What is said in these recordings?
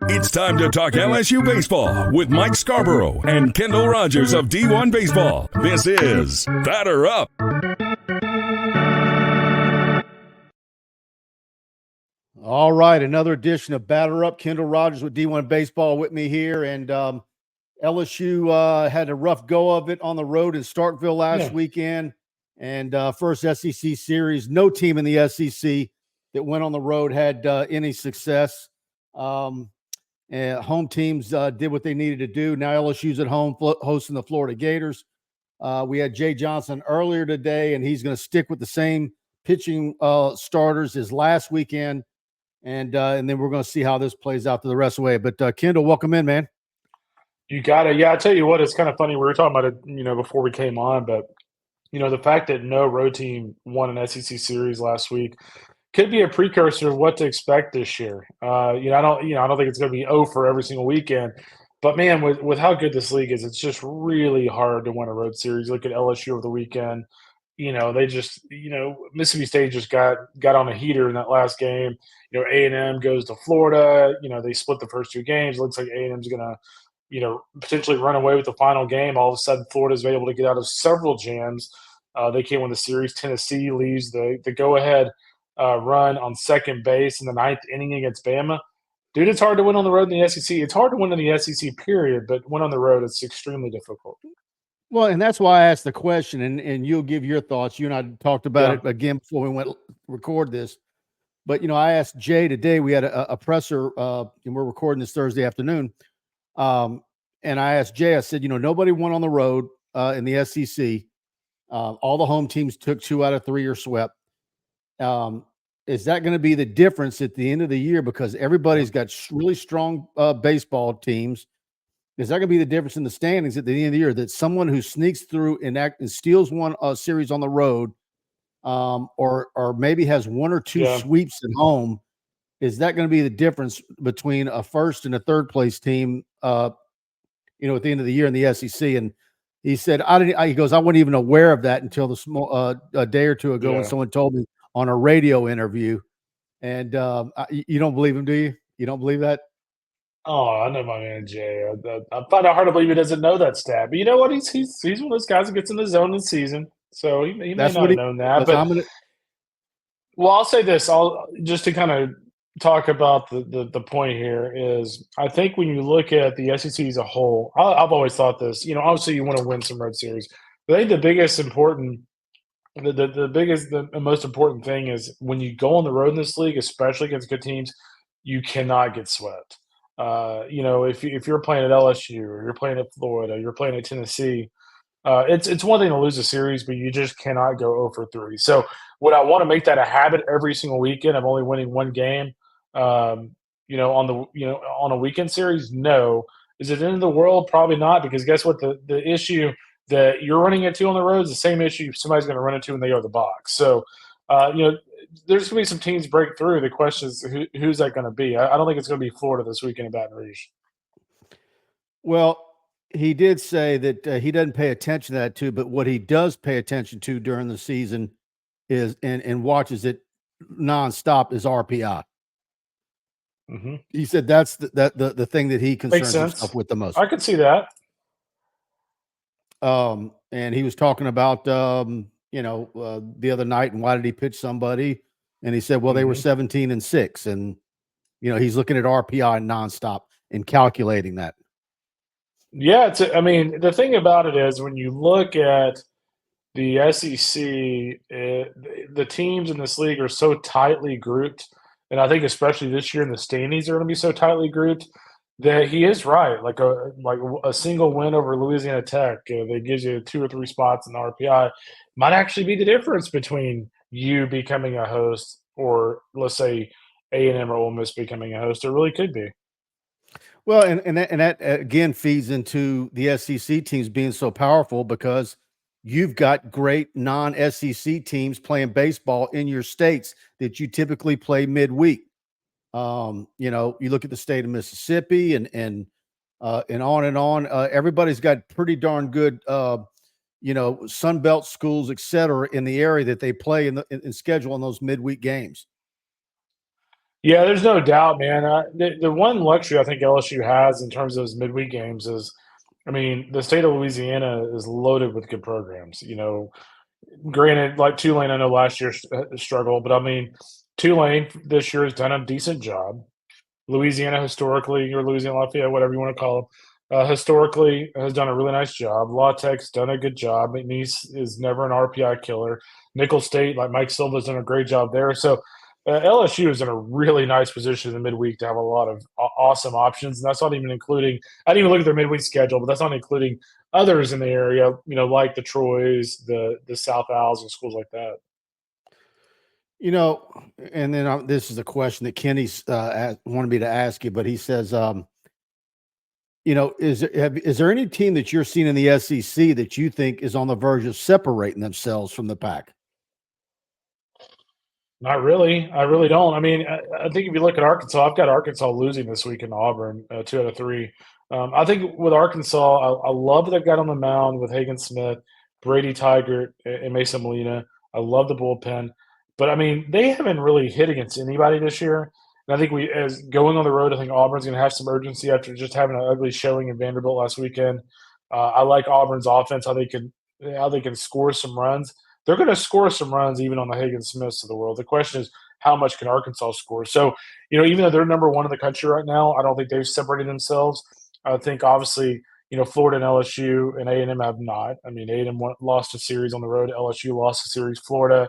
It's time to talk LSU baseball with Mike Scarborough and Kendall Rogers of D1Baseball. This is Batter Up. All right, another edition of Batter Up. Kendall Rogers with D1Baseball with me here, and LSU had a rough go of it on the road in Starkville last weekend, and first SEC series. No team in the SEC that went on the road had any success. And home teams did what they needed to do. Now LSU's at home hosting the Florida Gators. We had Jay Johnson earlier today, and he's going to stick with the same pitching starters as last weekend. And then we're going to see how this plays out to the rest of the way. But Kendall, welcome in, man. You got it. Yeah, I tell you what, it's kind of funny. We were talking about it, before we came on, but the fact that no road team won an SEC series last week could be a precursor of what to expect this year. I don't think it's going to be 0 for every single weekend, but man, with how good this league is, it's just really hard to win a road series. Look at LSU over the weekend. They just, Mississippi State just got on a heater in that last game. A&M goes to Florida. They split the first two games. It looks like A&M's going to, potentially run away with the final game. All of a sudden, Florida's able to get out of several jams. They can't win the series. Tennessee leaves the go-ahead run on second base in the ninth inning against Bama. Dude, it's hard to win on the road in the SEC. It's hard to win in the SEC, period, but win on the road, it's extremely difficult. Well, and that's why I asked the question, and you'll give your thoughts. You and I talked about it again before we went record this. But, I asked Jay today. We had a presser, and we're recording this Thursday afternoon. And I asked Jay, I said, nobody won on the road in the SEC. All the home teams took 2 out of 3 or swept. Is that going to be the difference at the end of the year? Because everybody's got really strong baseball teams. Is that going to be the difference in the standings at the end of the year? That someone who sneaks through and steals one series on the road, or maybe has 1 or 2 sweeps at home, is that going to be the difference between a first and a third place team? At the end of the year in the SEC? And he said, he goes, I wasn't even aware of that until a day or two ago when someone told me on a radio interview. And you don't believe him, do you? You don't believe that? Oh, I know my man Jay. I find it hard to believe he doesn't know that stat. But you know what? He's one of those guys that gets in the zone in season, so he may not have known that. But well, I'll say this. Just to kind of talk about the point here is, I think when you look at the SEC as a whole, I've always thought this. Obviously you want to win some road series, but I think the most important thing is when you go on the road in this league, especially against good teams, you cannot get swept. If you're playing at LSU or you're playing at Florida, you're playing at Tennessee, it's one thing to lose a series, but you just cannot go 0 for 3. So would I want to make that a habit every single weekend of only winning one game, on a weekend series? No. Is it the end of the world? Probably not, because guess what? The issue that you're running into on the road is the same issue somebody's going to run into when they go to the box. So, there's going to be some teams break through. The question is, who's that going to be? I don't think it's going to be Florida this weekend in Baton Rouge. Well, he did say that he doesn't pay attention to that too, but what he does pay attention to during the season is and watches it nonstop is RPI. Mm-hmm. He said that's the thing that he concerns himself with the most. I could see that. And he was talking about the other night, and why did he pitch somebody? And he said, well, they were 17-6, and he's looking at RPI nonstop and calculating that. Yeah, the thing about it is, when you look at the SEC, the teams in this league are so tightly grouped, and I think especially this year in the standings are going to be so tightly grouped, that he is right. Like a single win over Louisiana Tech that gives you 2 or 3 spots in the RPI might actually be the difference between you becoming a host, or let's say A&M or Ole Miss becoming a host. It really could be. Well, and that again feeds into the SEC teams being so powerful, because you've got great non-SEC teams playing baseball in your states that you typically play midweek. You look at the state of Mississippi and on and on. Everybody's got pretty darn good, Sun Belt schools, et cetera, in the area that they play in schedule in those midweek games. Yeah, there's no doubt, man. The one luxury I think LSU has in terms of those midweek games is, I mean, the state of Louisiana is loaded with good programs. Granted, like Tulane, I know last year struggled, but I mean, Tulane this year has done a decent job. Louisiana historically, or Louisiana Lafayette, whatever you want to call them, historically has done a really nice job. La Tech's done a good job. McNeese is never an RPI killer. Nickel State, like Mike Silva's done a great job there. So LSU is in a really nice position in the midweek to have a lot of awesome options. And that's not even including, I didn't even look at their midweek schedule, but that's not including others in the area, like the Troys, the South Owls, and schools like that. You know, and then this is a question that Kenny's wanted me to ask you, but he says, is there any team that you're seeing in the SEC that you think is on the verge of separating themselves from the pack? Not really. I really don't. I mean, I think if you look at Arkansas, I've got Arkansas losing this week in Auburn, 2 out of 3. I think with Arkansas, I love what they've got on the mound with Hagen Smith, Brady Tigert, and Mason Molina. I love the bullpen. But, I mean, they haven't really hit against anybody this year. And I think as going on the road, I think Auburn's going to have some urgency after just having an ugly showing in Vanderbilt last weekend. I like Auburn's offense, how they can score some runs. They're going to score some runs even on the Hagen Smiths of the world. The question is, how much can Arkansas score? So, even though they're number one in the country right now, I don't think they've separated themselves. I think obviously, Florida and LSU and A&M have not. I mean, A&M lost a series on the road. LSU lost a series. Florida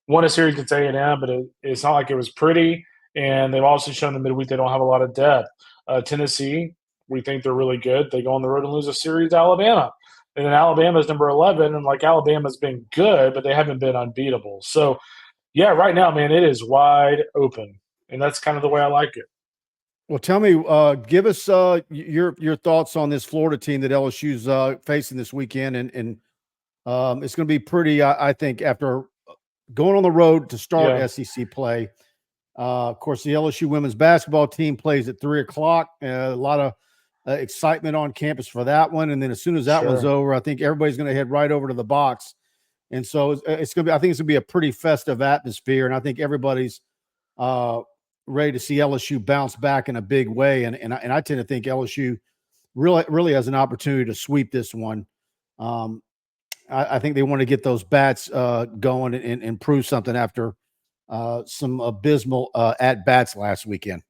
won a series against A&M, but it's not like it was pretty. And they've also shown the midweek they don't have a lot of depth. Tennessee, we think they're really good. They go on the road and lose a series to Alabama. And then Alabama's number 11, and Alabama's been good, but they haven't been unbeatable. So, yeah, right now, man, it is wide open, and that's kind of the way I like it. Well, tell me, give us your thoughts on this Florida team that LSU's facing this weekend, and it's going to be pretty. I think after going on the road to start SEC play. Of course, the LSU women's basketball team plays at 3:00. A lot of excitement on campus for that one. And then as soon as that one's over, I think everybody's going to head right over to the box. And so it's going to be, I think it's going to be a pretty festive atmosphere. And I think everybody's ready to see LSU bounce back in a big way. And I tend to think LSU really has an opportunity to sweep this one. I think they want to get those bats going and prove something after some abysmal at-bats last weekend.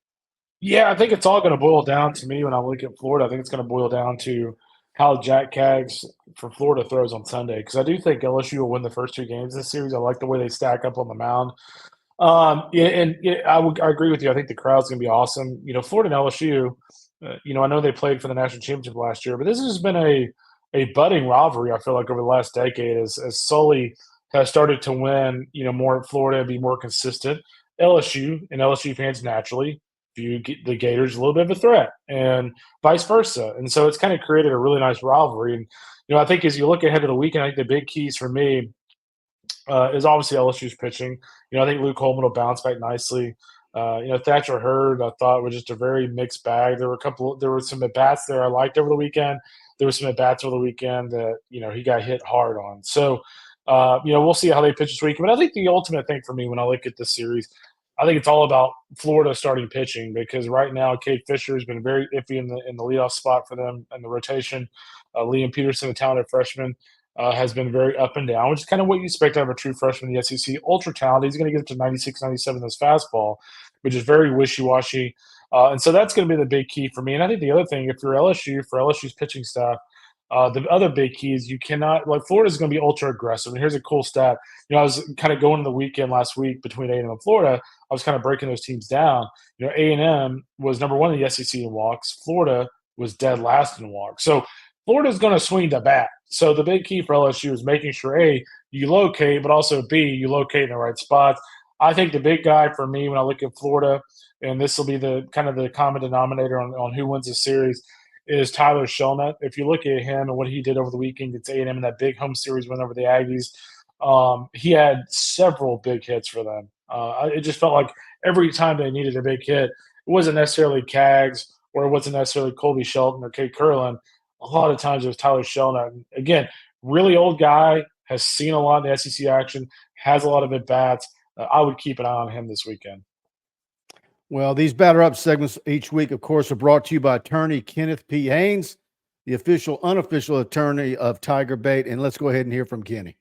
Yeah, I think it's all going to boil down to me when I look at Florida. I think it's going to boil down to how Jack Kaggs from Florida throws on Sunday, because I do think LSU will win the first 2 games this series. I like the way they stack up on the mound. I agree with you. I think the crowd's going to be awesome. Florida and LSU, I know they played for the national championship last year, but this has been a budding rivalry, I feel like, over the last decade as Sully has started to win, more at Florida and be more consistent. LSU and LSU fans naturally view the Gators a little bit of a threat and vice versa. And so it's kind of created a really nice rivalry. And, I think as you look ahead to the weekend, I think the big keys for me is obviously LSU's pitching. I think Luke Holman will bounce back nicely. Thatcher Hurd, I thought, was just a very mixed bag. There were some at-bats there I liked over the weekend. There were some at-bats over the weekend that, he got hit hard on. So, we'll see how they pitch this week. But I think the ultimate thing for me when I look at this series, I think it's all about Florida starting pitching, because right now Cade Fisher has been very iffy in the leadoff spot for them in the rotation. Liam Peterson, a talented freshman, has been very up and down, which is kind of what you expect out of a true freshman in the SEC. Ultra talented. He's going to get up to 96, 97 in this fastball, which is very wishy-washy. And so that's going to be the big key for me. And I think the other thing, if you're LSU, for LSU's pitching staff, the other big key is you cannot – Florida's going to be ultra aggressive. And here's a cool stat. I was kind of going to the weekend last week between A&M and Florida. I was kind of breaking those teams down. A&M was number 1 in the SEC in walks. Florida was dead last in walks. So Florida's going to swing the bat. So the big key for LSU is making sure, A, you locate, but also, B, you locate in the right spots. I think the big guy for me when I look at Florida, and this will be the kind of the common denominator on who wins the series, is Tyler Shelnut. If you look at him and what he did over the weekend against A&M in that big home series win over the Aggies, he had several big hits for them. It just felt like every time they needed a big hit, it wasn't necessarily Kaggs or it wasn't necessarily Colby Shelton or Kate Curlin. A lot of times it was Tyler Shelnut. And again, really old guy, has seen a lot of the SEC action, has a lot of at-bats. I would keep an eye on him this weekend. Well, these batter up segments each week, of course, are brought to you by attorney Kenneth P. Haines, the official, unofficial attorney of Tiger Bait. And let's go ahead and hear from Kenny.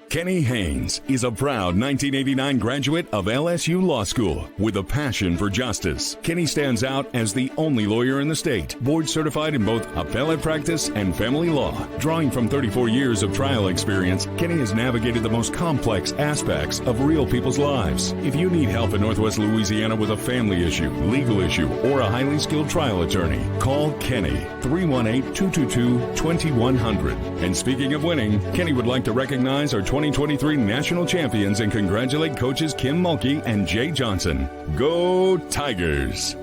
Kenny Haines is a proud 1989 graduate of LSU Law School with a passion for justice. Kenny stands out as the only lawyer in the state, board certified in both appellate practice and family law. Drawing from 34 years of trial experience, Kenny has navigated the most complex aspects of real people's lives. If you need help in Northwest Louisiana with a family issue, legal issue, or a highly skilled trial attorney, call Kenny 318-222-2100. And speaking of winning, Kenny would like to recognize our 2023 national champions and congratulate coaches Kim Mulkey and Jay Johnson. Go Tigers!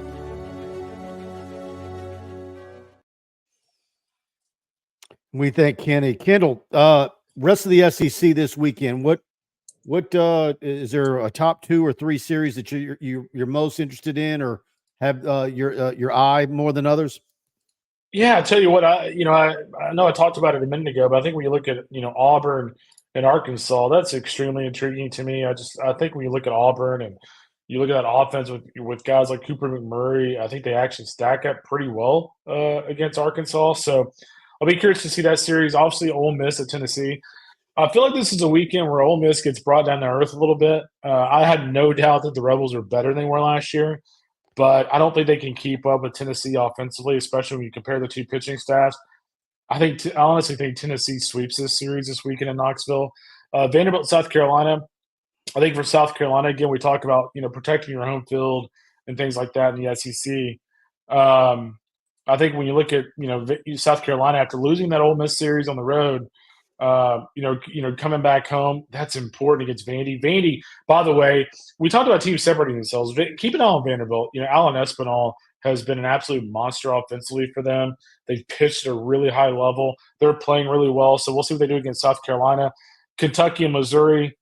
We thank Kenny. Kendall, rest of the SEC this weekend, what is there a top 2 or 3 series that you're most interested in or have your eye more than others? Yeah, I tell you what, I know I talked about it a minute ago, but I think when you look at, Auburn and Arkansas, that's extremely intriguing to me. I think when you look at Auburn and you look at that offense with guys like Cooper McMurray, I think they actually stack up pretty well against Arkansas. So I'll be curious to see that series. Obviously, Ole Miss at Tennessee. I feel like this is a weekend where Ole Miss gets brought down to earth a little bit. I had no doubt that the Rebels are better than they were last year, but I don't think they can keep up with Tennessee offensively, especially when you compare the two pitching staffs. I honestly think Tennessee sweeps this series this weekend in Knoxville. Vanderbilt, South Carolina. I think for South Carolina, again, we talk about protecting your home field and things like that in the SEC. I think when you look at South Carolina after losing that Ole Miss series on the road, coming back home, that's important against Vandy. Vandy, by the way, we talked about teams separating themselves. Keep an eye on Vanderbilt. Alan Espinal has been an absolute monster offensively for them. They've pitched at a really high level. They're playing really well, so we'll see what they do against South Carolina. Kentucky and Missouri,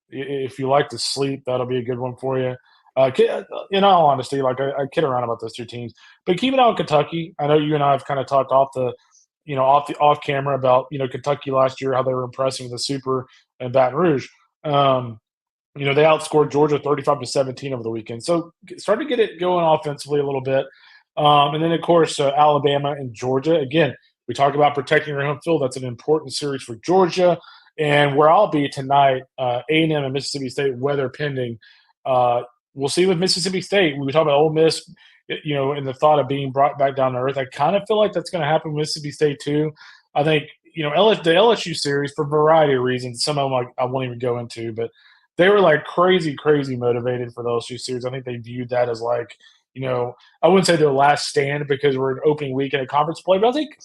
if you like to sleep, that'll be a good one for you. In all honesty, I kid around about those two teams. But keep an eye on Kentucky. I know you and I have kind of talked off camera about Kentucky last year, how they were impressive with the Super and Baton Rouge. They outscored Georgia 35-17 over the weekend. So starting to get it going offensively a little bit. And then, of course, Alabama and Georgia. Again, we talk about protecting your home field. That's an important series for Georgia. And where I'll be tonight, A&M and Mississippi State, weather pending. We'll see with Mississippi State. We talk about Ole Miss, in the thought of being brought back down to earth. I kind of feel like that's going to happen with Mississippi State too. I think, the LSU series, for a variety of reasons, some of them I won't even go into, but they were crazy, crazy motivated for the LSU series. I think they viewed that as I wouldn't say their last stand because we're an opening week in a conference play, but I think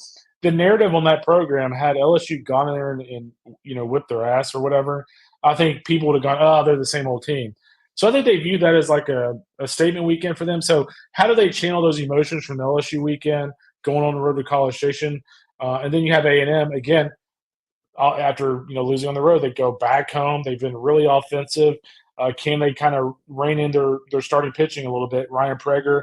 the narrative on that program, had LSU gone in there and whipped their ass or whatever, I think people would have gone, oh, they're the same old team. So I think they viewed that as a statement weekend for them. So how do they channel those emotions from the LSU weekend, going on the road to College Station? And then you have A&M, again, after losing on the road, they go back home. They've been really offensive. Can they kind of rein in their starting pitching a little bit? Ryan Prager,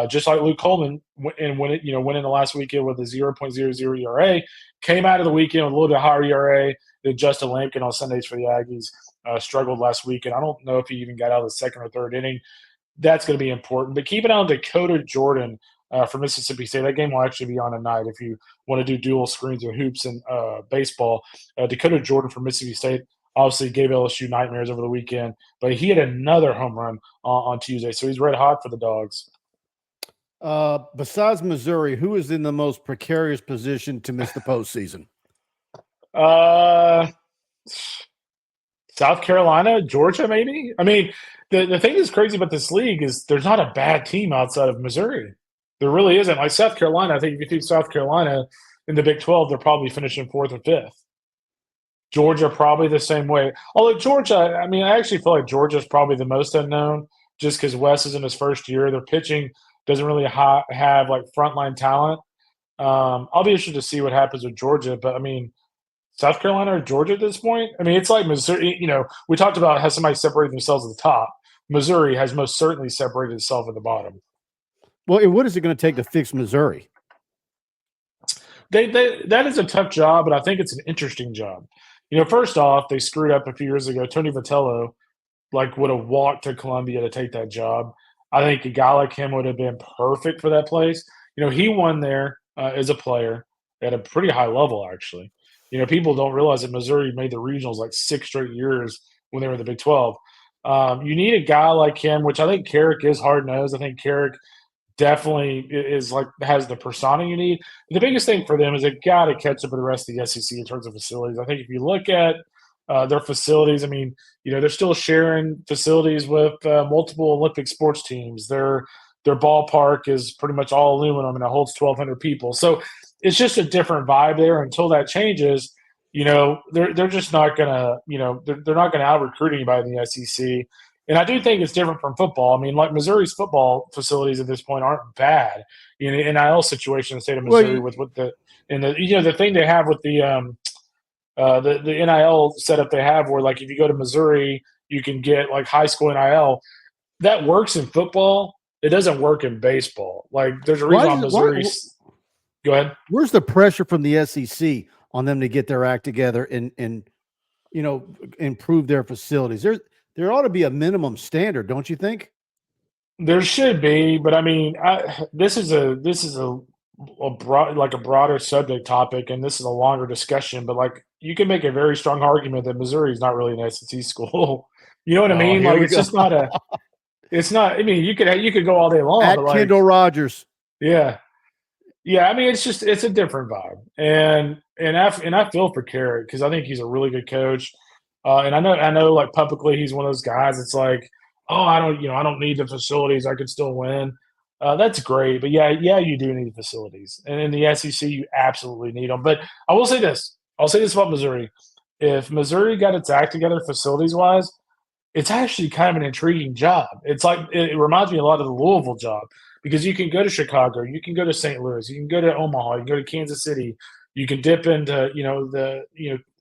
just like Luke Coleman, winning the last weekend with a 0.00 ERA, came out of the weekend with a little bit higher ERA than Justin Lampkin on Sundays for the Aggies. Struggled last week, and I don't know if he even got out of the second or third inning. That's going to be important. But keep an eye on Dakota Jordan for Mississippi State. That game will actually be on tonight if you want to do dual screens or hoops and baseball. Dakota Jordan from Mississippi State obviously gave LSU nightmares over the weekend, but he had another home run on Tuesday, so he's red hot for the Dogs. Besides Missouri, who is in the most precarious position to miss the postseason? South Carolina, Georgia, maybe? I mean, the thing that's crazy about this league is there's not a bad team outside of Missouri. There really isn't. Like South Carolina, I think if you take South Carolina in the Big 12, they're probably finishing 4th or 5th. Georgia, probably the same way. Although Georgia, I actually feel like Georgia's probably the most unknown just because Wes is in his first year. Their pitching doesn't really have frontline talent. I'll be interested to see what happens with Georgia, but South Carolina or Georgia at this point? It's like Missouri. We talked about how somebody separated themselves at the top. Missouri has most certainly separated itself at the bottom. Well, what is it going to take to fix Missouri? That is a tough job, but I think it's an interesting job. First off, they screwed up a few years ago. Tony Vitello, would have walked to Columbia to take that job. I think a guy like him would have been perfect for that place. He won there as a player at a pretty high level, actually. People don't realize that Missouri made the regionals like 6 straight years when they were in the Big 12. You need a guy like him, which I think Carrick is hard-nosed. I think Carrick definitely is has the persona you need. The biggest thing for them is they've got to catch up with the rest of the SEC in terms of facilities. I think if you look at their facilities, I mean, they're still sharing facilities with multiple Olympic sports teams. Their ballpark is pretty much all aluminum and it holds 1,200 people. So it's just a different vibe there. Until that changes, they're just not gonna, they're not gonna out recruit anybody in the SEC. And I do think it's different from football. I mean, like Missouri's football facilities at this point aren't bad. NIL situation in the state of Missouri with the thing they have with the NIL setup they have where like if you go to Missouri, you can get like high school NIL. That works in football. It doesn't work in baseball. Like there's a reason why Missouri. Go ahead. Where's the pressure from the SEC on them to get their act together and improve their facilities? There ought to be a minimum standard, don't you think? There should be, but I mean, this is a broader subject topic, and this is a longer discussion. But like, you can make a very strong argument that Missouri is not really an SEC school. You know what I mean? Like, it's just not a. It's not. I mean, you could go all day long. At but like, Kendall Rogers. Yeah. I mean, it's a different vibe, and I feel for Carrick because I think he's a really good coach. And I know, like publicly, he's one of those guys. It's like, oh, I don't need the facilities. I could still win. That's great, but yeah, you do need facilities, and in the SEC, you absolutely need them. But I will say this. I'll say this about Missouri: if Missouri got its act together, facilities wise, it's actually kind of an intriguing job. It's like it reminds me a lot of the Louisville job because you can go to Chicago, you can go to St. Louis, you can go to Omaha, you can go to Kansas City, you can dip into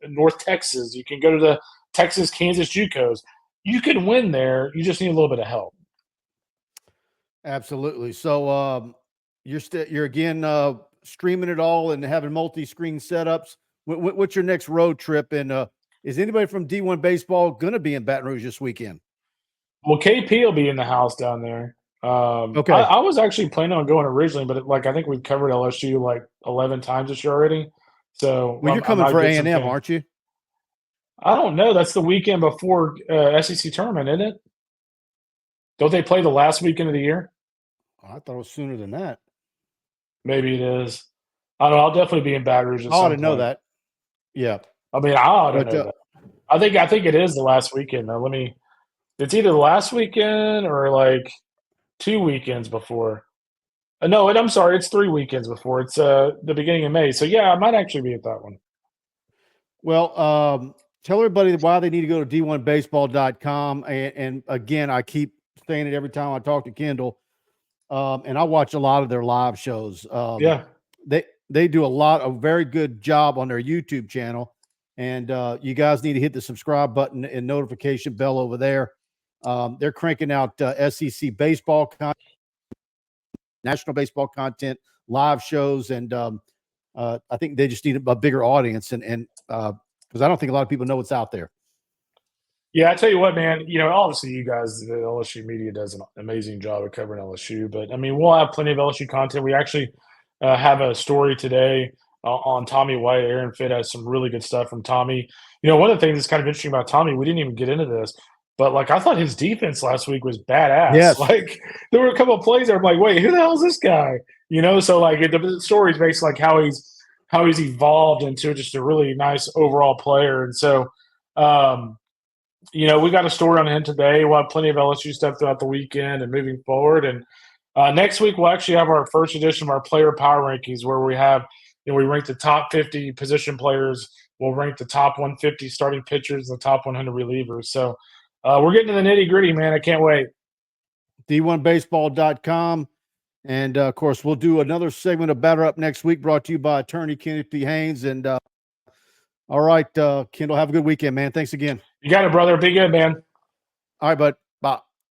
North Texas, you can go to the Texas, Kansas JUCOs. You can win there. You just need a little bit of help. Absolutely. So you're again streaming it all and having multi-screen setups. What's your next road trip? And is anybody from D1Baseball going to be in Baton Rouge this weekend? Well, KP will be in the house down there. Okay. I was actually planning on going originally, but I think we've covered LSU like 11 times this year already. So you're coming for A&M, aren't you? I don't know. That's the weekend before SEC tournament, isn't it? Don't they play the last weekend of the year? I thought it was sooner than that. Maybe it is. I don't know. I'll definitely be in Baton Rouge. I didn't know that. Yeah. I mean, I don't know that. I think it is the last weekend. Now, it's either the last weekend or like 2 weekends before. No, I'm sorry. It's 3 weekends before. It's the beginning of May. So, yeah, I might actually be at that one. Well, tell everybody why they need to go to D1Baseball.com. And again, I keep saying it every time I talk to Kendall. And I watch a lot of their live shows. They do a lot of very good job on their YouTube channel. And you guys need to hit the subscribe button and notification bell over there. They're cranking out SEC baseball content, national baseball content, live shows. And I think they just need a bigger audience. And because I don't think a lot of people know what's out there. Yeah, I tell you what, man, obviously you guys, the LSU media does an amazing job of covering LSU, but I mean, we'll have plenty of LSU content. We actually have a story today on Tommy White. Aaron Fitt has some really good stuff from Tommy. One of the things that's kind of interesting about Tommy, we didn't even get into this, but I thought his defense last week was badass. Yes. There were a couple of plays there. I'm like, wait, who the hell is this guy? So the story is basically how he's evolved into just a really nice overall player. And so, we got a story on him today. We'll have plenty of LSU stuff throughout the weekend and moving forward. And next week, we'll actually have our first edition of our player power rankings where we have, we rank the top 50 position players. We'll rank the top 150 starting pitchers and the top 100 relievers. So we're getting to the nitty gritty, man. I can't wait. D1Baseball.com. And, of course, we'll do another segment of Batter Up next week brought to you by attorney Kenneth P. Haines. And, all right, Kendall, have a good weekend, man. Thanks again. You got it, brother. Be good, man. All right, bud.